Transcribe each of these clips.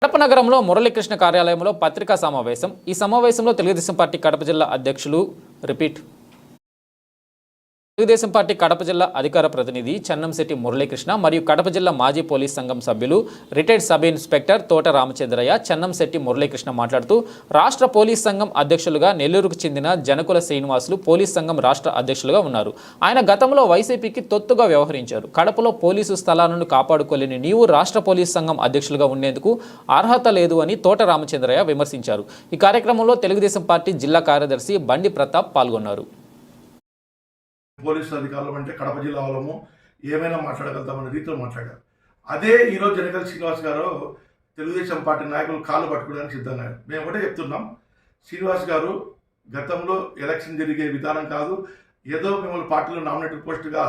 కడప నగరంలో మురళీకృష్ణ కార్యాలయంలో పత్రికా సమావేశం. ఈ సమావేశంలో తెలుగుదేశం పార్టీ కడప జిల్లా అధ్యక్షులు తెలుగుదేశం పార్టీ కడప జిల్లా అధికార ప్రతినిధి చెన్నంశెట్టి మురళీకృష్ణ మరియు కడప జిల్లా మాజీ పోలీస్ సంఘం సభ్యులు రిటైర్డ్ సబ్ ఇన్స్పెక్టర్ తోట రామచంద్రయ్య చెన్నంశెట్టి మురళీకృష్ణ మాట్లాడుతూ రాష్ట్ర పోలీస్ సంఘం అధ్యక్షులుగా నెల్లూరుకు చెందిన జనకుల శ్రీనివాసులు పోలీస్ సంఘం రాష్ట్ర అధ్యక్షులుగా ఉన్నారు. ఆయన గతంలో వైసీపీకి తొత్తుగా వ్యవహరించారు. కడపలో పోలీసు స్థలాలను కాపాడుకోలేని నీవు రాష్ట్ర పోలీస్ సంఘం అధ్యక్షులుగా ఉండేందుకు అర్హత లేదు అని తోట రామచంద్రయ్య విమర్శించారు. ఈ కార్యక్రమంలో తెలుగుదేశం పార్టీ జిల్లా కార్యదర్శి బండి ప్రతాప్ పాల్గొన్నారు. పోలీసు అధికారులు అంటే కడప జిల్లా వాళ్ళము ఏమైనా మాట్లాడగలుగుతామనే రీతిలో మాట్లాడారు. అదే ఈరోజు జనకల శ్రీనివాస్ గారు తెలుగుదేశం పార్టీ నాయకులు కాళ్ళు పట్టుకోవడానికి సిద్ధంగా. మేము ఒకటే చెప్తున్నాం, శ్రీనివాస్ గారు గతంలో ఎలక్షన్ జరిగే విధానం కాదు, ఏదో మిమ్మల్ని పార్టీలో నామినేటెడ్ పోస్టుగా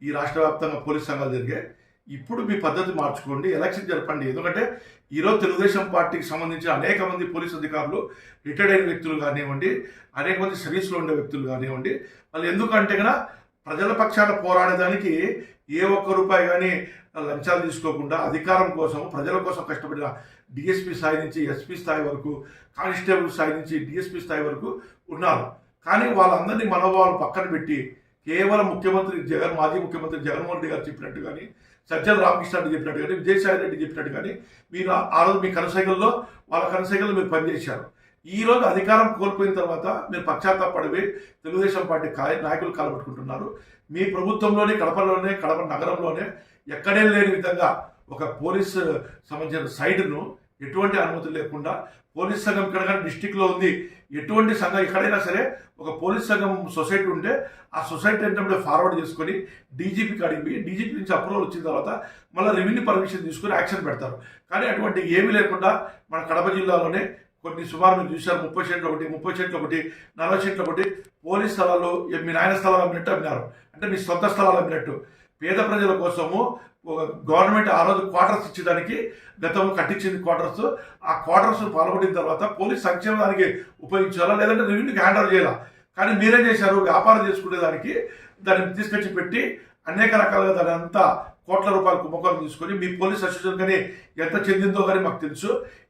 ఈ రాష్ట్ర వ్యాప్తంగా పోలీస్ సంఘాలు జరిగాయి. ఇప్పుడు మీ పద్ధతి మార్చుకోండి, ఎలక్షన్ జరపండి. ఎందుకంటే ఈరోజు తెలుగుదేశం పార్టీకి సంబంధించిన అనేక మంది పోలీసు అధికారులు రిటైర్డ్ అయిన వ్యక్తులు కానివ్వండి, అనేక మంది సర్వీస్లో ఉండే వ్యక్తులు కానివ్వండి, వాళ్ళు ఎందుకంటే కన్నా ప్రజల పక్షాన పోరాడేదానికి ఏ ఒక్క రూపాయి కానీ లంచాలు తీసుకోకుండా అధికారం కోసం ప్రజల కోసం కష్టపడిన డిఎస్పీ స్థాయి నుంచి ఎస్పీ స్థాయి వరకు, కానిస్టేబుల్ స్థాయి నుంచి డిఎస్పీ స్థాయి వరకు ఉన్నారు. కానీ వాళ్ళందరినీ మనోభావాలు పక్కన పెట్టి కేవలం మాజీ ముఖ్యమంత్రి జగన్మోహన్ రెడ్డి గారు చెప్పినట్టు కానీ, సజ్జల రామకృష్ణ రెడ్డి చెప్పినట్టు కానీ, విజయసాయి రెడ్డి చెప్పినట్టు కానీ మీరు ఆ రోజు మీ కనసైకల్లో వాళ్ళ కనసైకల్లో మీరు పనిచేశారు. ఈ రోజు అధికారం కోల్పోయిన తర్వాత మీరు పశ్చాత్తాపడి తెలుగుదేశం పార్టీ నాయకులు కాలబెట్టుకుంటున్నారు. మీ ప్రభుత్వంలోనే కడప నగరంలోనే ఎక్కడే లేని విధంగా ఒక పోలీస్ సంబంధించిన సైడ్ను ఎటువంటి అనుమతి లేకుండా పోలీస్ సంఘం ఇక్కడ డిస్టిక్లో ఉంది, ఎటువంటి సంఘం ఎక్కడైనా సరే ఒక పోలీస్ సంఘం సొసైటీ ఉంటే ఆ సొసైటీ ఏంటంటే ఫార్వర్డ్ చేసుకొని డీజీపీకి అడిగి డీజీపీ నుంచి అప్రూవల్ వచ్చిన తర్వాత మళ్ళీ రెవెన్యూ పర్మిషన్ తీసుకొని యాక్షన్ పెడతారు. కానీ అటువంటి ఏమీ లేకుండా మన కడప జిల్లాలోనే కొన్ని సుమారు మీరు చూశారు, 30 సెంట్లు ఒకటి, 30 సెంట్లు ఒకటి, 40 సెంట్లు ఒకటి పోలీస్ స్థలాలు మీ నాయన స్థలాలు అమ్మినట్టు అమ్మినారు. అంటే మీ సొంత స్థలాలు అమ్మినట్టు. పేద ప్రజల కోసము గవర్నమెంట్ ఆ రోజు క్వార్టర్స్ ఇచ్చేదానికి గతంలో కట్టించింది క్వార్టర్స్. ఆ క్వార్టర్స్ పాల్గొడిన తర్వాత పోలీస్ సంక్షేమానికి ఉపయోగించాలా, లేదంటే రెవెన్యూకి హ్యాండ్ చేయాలా. కానీ మీరేం చేశారు, వ్యాపారం చేసుకునేదానికి దాన్ని తీసుకొచ్చి పెట్టి అనేక రకాలుగా దాని అంతా కోట్ల రూపాయల కుంభకోణం తీసుకొని మీ పోలీస్ అసోసియేషన్ కానీ ఎంత చెందిందో కానీ మాకు తెలుసు.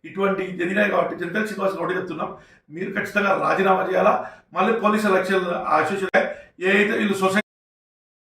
ఇటువంటి జరిగినాయి కాబట్టి జనకల శ్రీనివాస్ ఒకటి చెప్తున్నాం, మీరు ఖచ్చితంగా రాజీనామా చేయాలా. మళ్ళీ పోలీస్ ఎలక్షన్ అసోసియేషన్ ఏ అయితే వీళ్ళు సొసైటీ